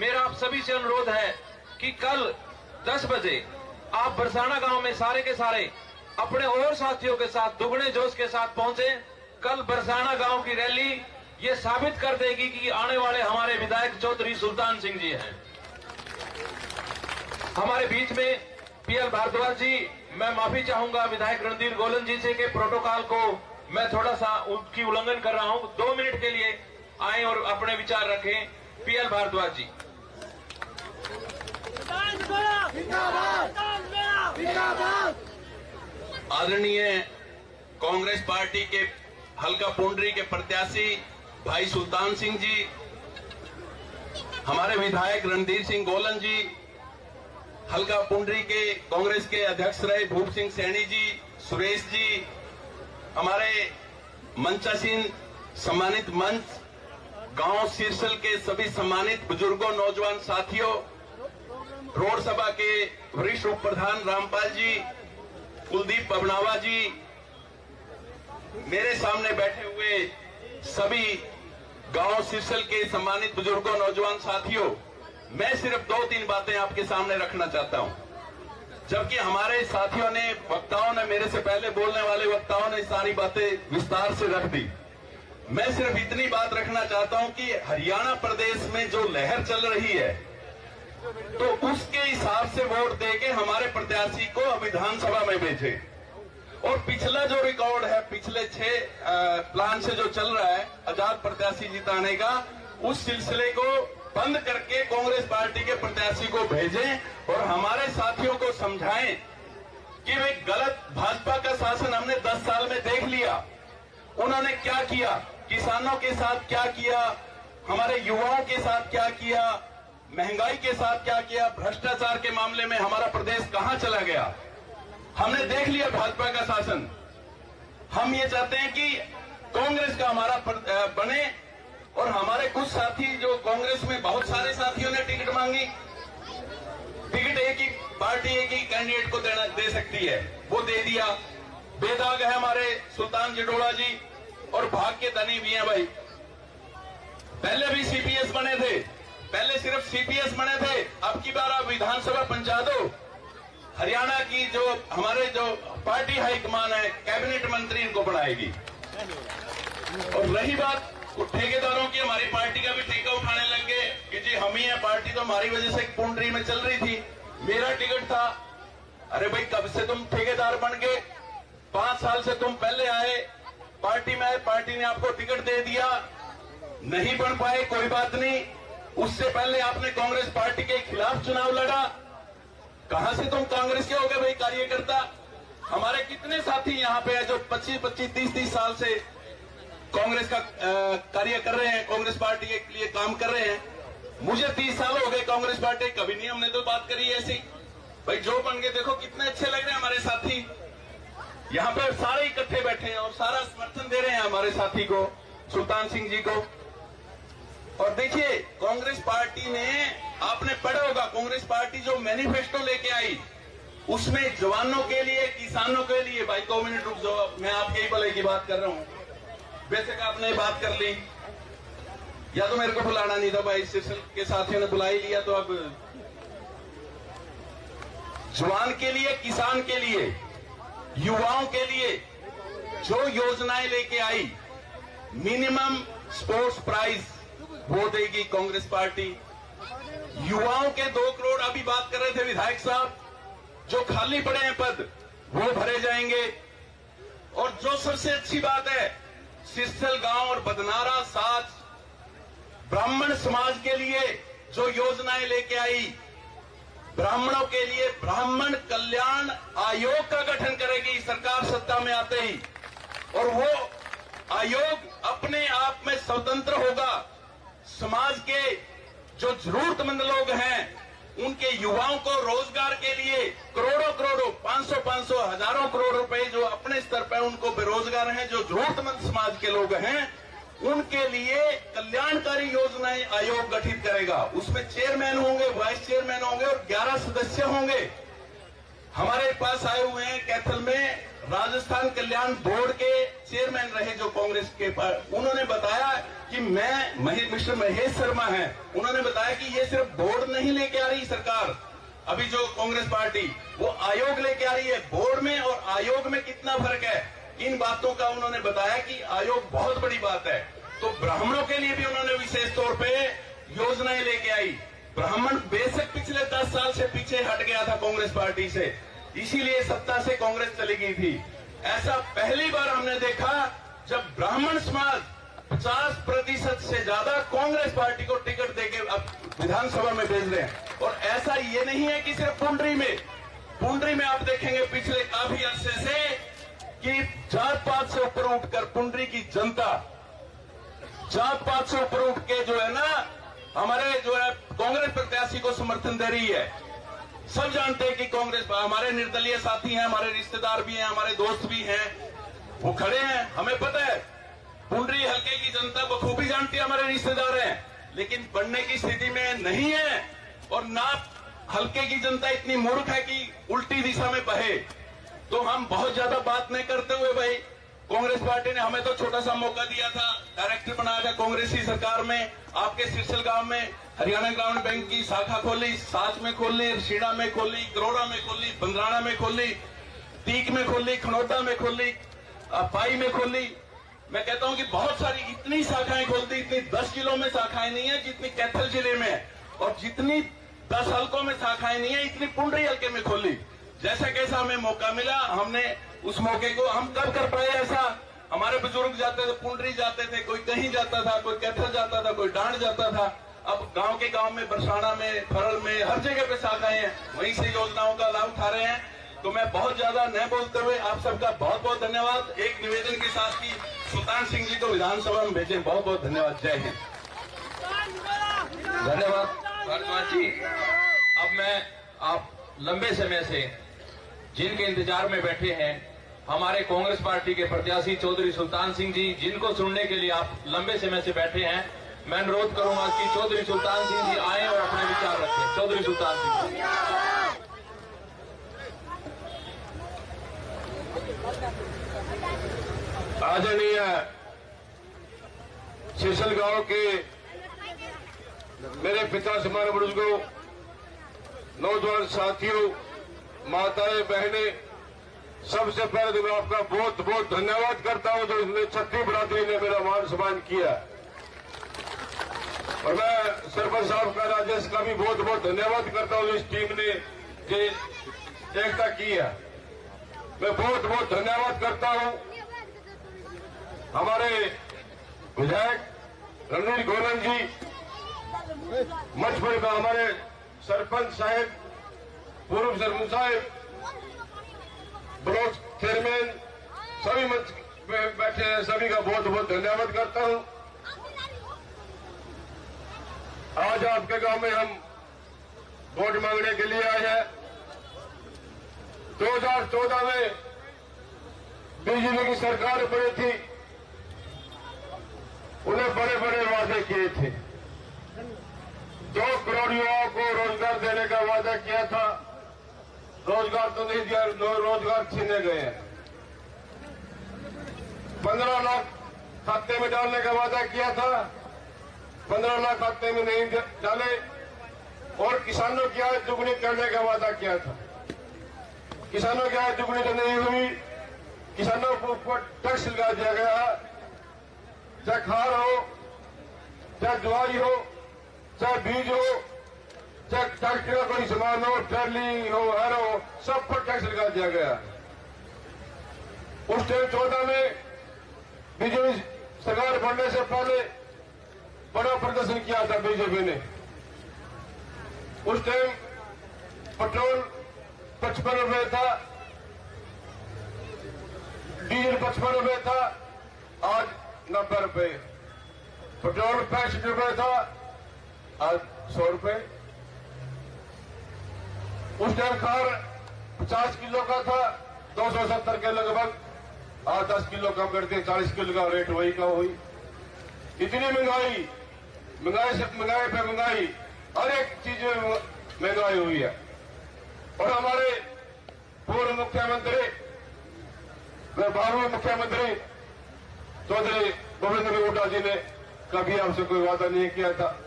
मेरा आप सभी से अनुरोध है कि कल 10 बजे आप बरसाना गांव में सारे के सारे अपने और साथियों के साथ दुगने जोश के साथ पहुंचे। कल बरसाना गांव की रैली ये साबित कर देगी कि आने वाले हमारे विधायक चौधरी सुल्तान सिंह जी हैं। हमारे बीच में पीएल भारद्वाज जी, मैं माफी चाहूंगा विधायक रणधीर गोलन जी से कि प्रोटोकॉल को मैं थोड़ा सा उनकी उल्लंघन कर रहा हूं। 2 मिनट के लिए आए और अपने विचार रखें। पीएल भारद्वाज जी। आदरणीय कांग्रेस पार्टी के हल्का पुंडरी के प्रत्याशी भाई सुल्तान सिंह जी, हमारे विधायक रणधीर सिंह गोलन जी, हल्का पुंडरी के कांग्रेस के अध्यक्ष रहे भूप सिंह सैनी जी, सुरेश जी, हमारे मंचासीन सम्मानित मंच, गांव सिरसल के सभी सम्मानित बुजुर्गों, नौजवान साथियों, रोड सभा के वरिष्ठ उप प्रधान रामपाल जी, कुलदीप पवनावा जी, मेरे सामने बैठे हुए सभी गांव सिरसल के सम्मानित बुजुर्गों, नौजवान साथियों, मैं सिर्फ 2-3 बातें आपके सामने रखना चाहता हूं। जबकि हमारे साथियों ने, वक्ताओं ने, मेरे से पहले बोलने वाले वक्ताओं ने सारी बातें विस्तार से रख दी। मैं सिर्फ इतनी बात रखना चाहता हूं कि हरियाणा प्रदेश में जो लहर चल रही है, तो उसके हिसाब से वोट देके हमारे प्रत्याशी को विधानसभा में भेजे। और पिछला जो रिकॉर्ड है, पिछले 6 प्लान से जो चल रहा है आजाद प्रत्याशी जिताने का, उस सिलसिले को बंद करके कांग्रेस पार्टी के प्रत्याशी को भेजें और हमारे साथियों को समझाएं कि वे गलत, भाजपा का शासन हमने 10 साल में देख लिया। उन्होंने क्या किया, किसानों के साथ क्या किया, हमारे युवाओं के साथ क्या किया, महंगाई के साथ क्या किया, भ्रष्टाचार के मामले में हमारा प्रदेश कहां चला गया, हमने देख लिया भाजपा का शासन। हम ये चाहते हैं कि कांग्रेस का हमारा बने। और हमारे कुछ साथी जो कांग्रेस में, बहुत सारे साथियों ने टिकट मांगी। टिकट एक ही पार्टी, एक ही कैंडिडेट को दे सकती है, वो दे दिया। बेदाग है हमारे सुल्तान जिडोड़ा जी, और भाग के धनी भी हैं भाई। पहले भी सीपीएस बने थे, पहले सिर्फ सीपीएस बने थे, अब की बार आप विधानसभा पहुंचा दो। हरियाणा की जो हमारे जो पार्टी हाईकमान है, कैबिनेट मंत्री इनको बनाएगी। और रही बात ठेकेदारों की, हमारी पार्टी का भी ठेका उठाने लग गए कि जी हम ही है, पार्टी तो हमारी वजह से पुंडरी में चल रही थी, मेरा टिकट था। अरे भाई, कब से तुम ठेकेदार बन गए? 5 साल से तुम पहले आए, पार्टी में आए, पार्टी ने आपको टिकट दे दिया, नहीं बन पाए, कोई बात नहीं। उससे पहले आपने कांग्रेस पार्टी के खिलाफ चुनाव लड़ा, कहां से तुम कांग्रेस के हो गए भाई कार्यकर्ता? हमारे कितने साथी यहां पे है जो 25-25, 30-30 साल से कांग्रेस का कार्य कर रहे हैं, कांग्रेस पार्टी के लिए काम कर रहे हैं। मुझे 30 साल हो गए कांग्रेस पार्टी, कभी नहीं हमने तो बात करी ऐसी। भाई जो बन गए, देखो कितने अच्छे लग रहे हैं हमारे साथी। यहाँ पे सारे इकट्ठे बैठे हैं और सारा समर्थन दे रहे हैं हमारे साथी को, सुल्तान सिंह जी को। और देखिए, कांग्रेस पार्टी ने, आपने पढ़ा होगा, कांग्रेस पार्टी जो मैनिफेस्टो लेके आई, उसमें जवानों के लिए, किसानों के लिए, भाई 2 मिनट रुक जाओ, मैं आपके ही भले की बात कर रहा हूं। बेशक आपने बात कर ली, या तो मेरे को बुलाना नहीं था भाई, सिरसल के साथियों ने बुला ही लिया, तो अब जवान के लिए, किसान के लिए, युवाओं के लिए जो योजनाएं लेके आई, मिनिमम स्पोर्ट्स प्राइज वो देगी कांग्रेस पार्टी। युवाओं के 2 करोड़, अभी बात कर रहे थे विधायक साहब, जो खाली पड़े हैं पद वो भरे जाएंगे। और जो सबसे अच्छी बात है, सिरसल गांव और बदनारा साथ ब्राह्मण समाज के लिए जो योजनाएं लेके आई, ब्राह्मणों के लिए ब्राह्मण कल्याण आयोग का गठन करेगी सरकार सत्ता में आते ही। और वो आयोग अपने आप में स्वतंत्र होगा। समाज के जो जरूरतमंद लोग हैं, उनके युवाओं को रोजगार के लिए करोड़ों करोड़ों, 500 हजारों करोड़ रुपए जो अपने स्तर पर उनको बेरोजगार हैं, जो जरूरतमंद समाज के लोग हैं, उनके लिए कल्याणकारी योजनाएं आयोग गठित करेगा। उसमें चेयरमैन होंगे, वाइस चेयरमैन होंगे और 11 सदस्य होंगे। हमारे पास आए हुए हैं कैथल में राजस्थान कल्याण बोर्ड के चेयरमैन रहे जो कांग्रेस के पास, उन्होंने बताया कि मिस्टर महेश शर्मा हैं, उन्होंने बताया कि ये सिर्फ बोर्ड नहीं लेके आ रही सरकार, अभी जो कांग्रेस पार्टी वो आयोग लेके आ रही है। बोर्ड में और आयोग में कितना फर्क है, इन बातों का उन्होंने बताया कि आयोग बहुत बड़ी बात है। तो ब्राह्मणों के लिए भी उन्होंने विशेष तौर पे योजनाएं लेके आई। ब्राह्मण बेशक पिछले 10 साल से पीछे हट गया था कांग्रेस पार्टी से, इसीलिए सत्ता से कांग्रेस चली गई थी। ऐसा पहली बार हमने देखा जब ब्राह्मण समाज 50% से ज्यादा कांग्रेस पार्टी को टिकट देके अब विधानसभा में भेज रहे हैं। और ऐसा ये नहीं है कि सिर्फ पुंडरी में आप देखेंगे पिछले काफी अरसे से कि जात पात से ऊपर उठकर पुंडरी की जनता जात पात से ऊपर उठ के जो है ना हमारे जो है कांग्रेस प्रत्याशी को समर्थन दे रही है। सब जानते हैं कि कांग्रेस हमारे निर्दलीय साथी हैं, हमारे रिश्तेदार भी हैं, हमारे दोस्त भी हैं, वो खड़े हैं। हमें पता है पुंडरी हल्के की जनता बखूबी जानती है, हमारे रिश्तेदार हैं, लेकिन बढ़ने की स्थिति में नहीं है। और ना हल्के की जनता इतनी मूर्ख है कि उल्टी दिशा में बहे। तो हम बहुत ज्यादा बात नहीं करते हुए भाई, कांग्रेस पार्टी ने हमें तो छोटा सा मौका दिया था, डायरेक्टर बनाया था कांग्रेसी सरकार में, आपके सिरसल गांव में हरियाणा ग्रामीण बैंक की शाखा खोली, साच में खोली, शीड़ा में खोली, गरोड़ा में खोली, बंदराना में खोली, तीक में खोली, खनौदा में खोली, पाई में खोली। मैं कहता हूं कि बहुत सारी इतनी शाखाएं खोल दी, इतनी 10 किलो में शाखाएं नहीं है जितनी कैथल जिले में है, और जितनी 10 हल्कों में शाखाएं नहीं है इतनी पुंडरी हल्के में खोली। जैसा कैसा हमें मौका मिला हमने उस मौके को हम कब कर पाए ऐसा। हमारे बुजुर्ग जाते थे, पुंडरी जाते थे, कोई कहीं जाता था, कोई कैथल जाता था, कोई डांड जाता था। अब गांव के गांव में, बरसाना में, फरल में, हर जगह पे शाखाएं हैं, वहीं से योजनाओं का लाभ उठा रहे हैं। तो मैं बहुत ज्यादा न बोलते हुए आप सबका बहुत बहुत धन्यवाद। एक निवेदन के साथ की सुल्तान सिंह जी को विधानसभा में भेजें। बहुत बहुत धन्यवाद। जय हिंद। धन्यवाद भारद्वाज जी। अब मैं आप लंबे समय से जिनके इंतजार में बैठे हैं, हमारे कांग्रेस पार्टी के प्रत्याशी चौधरी सुल्तान सिंह जी, जिनको सुनने के लिए आप लंबे समय से बैठे हैं, मैं अनुरोध करूंगा कि चौधरी सुल्तान सिंह जी आए और अपने विचार रखें। चौधरी सुल्तान सिंह जी। आदरणीय सिरसल गांव के मेरे पिता समान बुजुर्गों, नौजवान साथियों, माताएं, बहनें, सबसे पहले तो मैं आपका बहुत बहुत धन्यवाद करता हूं जो इसने छठी बरादरी ने मेरा मान सम्मान किया। और मैं सरपंच साहब का, राजेश का भी बहुत बहुत धन्यवाद करता हूं इस टीम ने जो एकता की है। मैं बहुत बहुत धन्यवाद करता हूं हमारे विधायक रणवीर गोलन जी, मचपुर का हमारे सरपंच साहब, पूर्व सरपंच साहब, ब्लॉक चेयरमैन, सभी मंच में बैठे हैं, सभी का बहुत बहुत धन्यवाद करता हूं। आज आपके गांव में हम वोट मांगने के लिए आए हैं। 2014 में बीजेपी की सरकार बनी थी, उन्हें बड़े बड़े वादे किए थे। 2 करोड़ युवाओं को रोजगार देने का वादा किया था, रोजगार तो नहीं दिया, रोजगार छीने गए हैं। 15 लाख खाते में डालने का वादा किया था, 15 लाख खाते में नहीं डाले। और किसानों की आय दुगनी करने का वादा किया था, किसानों की आय दुगनी तो नहीं हुई। किसानों को ऊपर टैक्स लगा दिया गया, चाहे खाद हो, चाहे दवाई हो, चाहे बीज हो, चाहे ट्रैक्टर का कोई सामान हो, ट्रैली हो, हर हो, सब पर टैक्स लगा दिया गया। उस टाइम 14 में बीजेपी सरकार बनने से पहले बड़ा प्रदर्शन किया था बीजेपी ने। उस टाइम पेट्रोल 55 रुपए था, डीजल 55 रुपए था, आज 90 रुपए। पेट्रोल 65 रुपए था, आज 100 रुपए। उस टाइम खार 50 किलो का था, 270 के लगभग, आज 10 किलो कम करते, 40 किलो का रेट वही का हुई। इतनी महंगाई, महंगाई से महंगाई पे महंगाई, हर एक चीज में महंगाई हुई है। और हमारे पूर्व मुख्यमंत्री वे 12वें मुख्यमंत्री चौधरी गोविंद हुड्डा जी ने कभी आपसे कोई वादा नहीं किया था,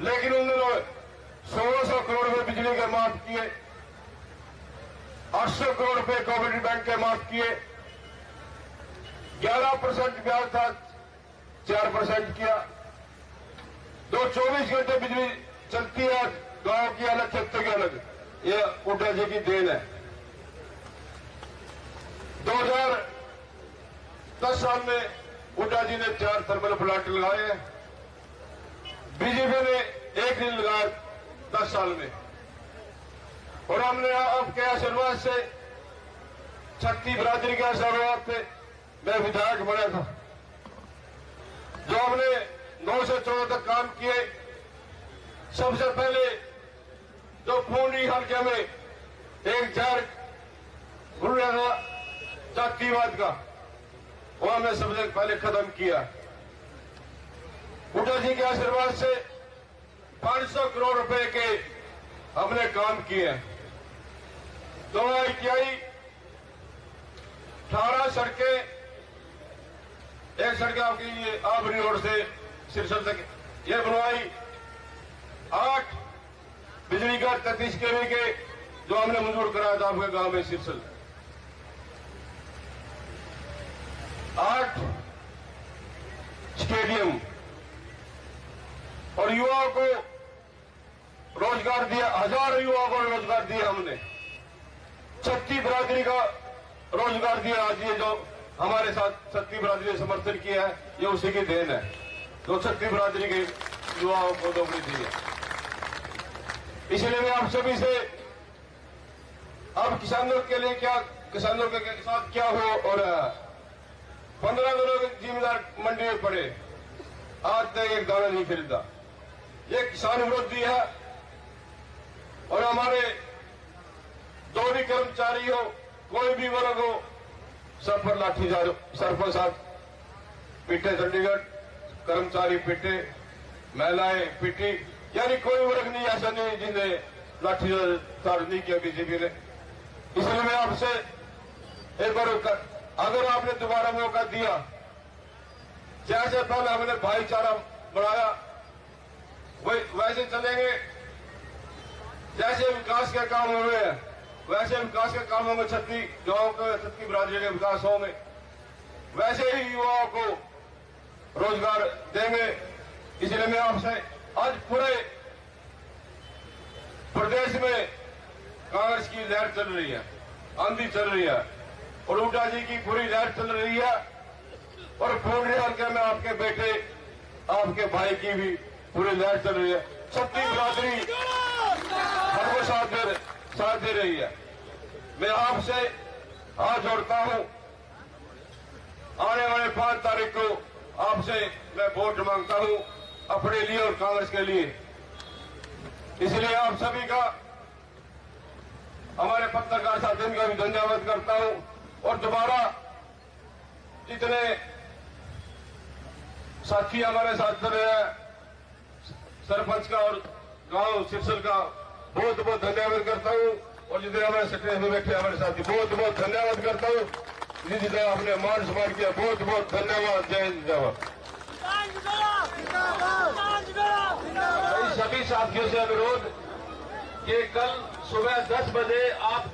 लेकिन उन्होंने 1600 करोड़ रुपए बिजली के माफ किए, 800 करोड़ रुपए कोऑपरेटिव बैंक के माफ किए, 11% ब्याज था 4% किया, 24 घंटे बिजली चलती है, गांव की अलग क्षेत्र की अलग। ये हुड्डा जी की देन है। 2010 साल में हुड्डा जी ने 4 थर्मल प्लांट लगाए हैं, बीजेपी ने 1 दिन लगाया 10 साल में। और हमने आपके आशीर्वाद से, छत्ती बिरादरी के आशीर्वाद से मैं विधायक बना था, जो हमने 9 से 14 तक काम किए। सबसे पहले जो पूर्णी हल्के में एक जार खुल रहा था जातिवाद का, वो हमने सबसे पहले खत्म किया। हुड्डा जी के आशीर्वाद से 500 करोड़ रुपए के हमने काम किए। 2 18 सड़कें, एक सड़क आपकी ये आबरी रोड से सिरसल तक ये बनवाई, 8 बिजली का 33 केवी के जो हमने मंजूर कराया था आपके गांव में सिरसल, 8 स्टेडियम और युवाओं को रोजगार दिया, 1000 युवाओं को रोजगार दिया हमने। छत्ती बिरादरी का रोजगार दिया। आज ये जो हमारे साथ छत्ती बिरादरी ने समर्थन किया है, ये उसी की देन है, जो छत्ती बिरादरी के युवाओं को नौकरी दी है। इसलिए मैं आप सभी से अब किसानों के लिए क्या, किसानों के साथ क्या हो, और 15 दिनों के जिम्मेदार मंडी में पड़े, आज तक एक दाना नहीं खरीदा। ये किसान विरोधी है। और हमारे जो भी कर्मचारी हो, कोई भी वर्ग हो, सब पर लाठीचार्ज, सर पर साथ पीटे, चंडीगढ़ कर्मचारी पीटे, महिलाएं पीटी, यानी कोई वर्ग नहीं ऐसा नहीं जिन्हें लाठीचार्ज नहीं किया बीजेपी ने। इसलिए मैं आपसे एक बार अगर आपने दोबारा मौका दिया, जैसे पहले हमने भाईचारा बढ़ाया वैसे चलेंगे, जैसे विकास के काम हो रहे हैं वैसे विकास के कामों में छत्ती गांव के, छत्ती बिरादरी के विकास हो में वैसे ही युवाओं को रोजगार देंगे। इसलिए मैं आपसे आज पूरे प्रदेश में कांग्रेस की लहर चल रही है, आंधी चल रही है, और हुड्डा जी की पूरी लहर चल रही है, और पूर्णी हल्के में आपके बेटे, आपके भाई की भी पूरी लहर चल रही है। छत्ती बिरादरी हमको साथ दे रही है। मैं आपसे हाथ जोड़ता हूं, आने वाले 5 तारीख को आपसे मैं वोट मांगता हूं, अपने लिए और कांग्रेस के लिए। इसलिए आप सभी का, हमारे पत्रकार साथियों का भी धन्यवाद करता हूं। और दोबारा जितने साथी हमारे साथ चल रहे हैं, सरपंच का और गांव सिरसल का बहुत बहुत धन्यवाद करता हूं, और जितने हमारे सेक्रेटरी में बैठे हमारे साथी बहुत बहुत धन्यवाद करता हूं। जितने आपने मान सम्मान किया, बहुत बहुत धन्यवाद। जय हिंद, जय भारत। सभी साथियों से अनुरोध कि कल सुबह 10 बजे आप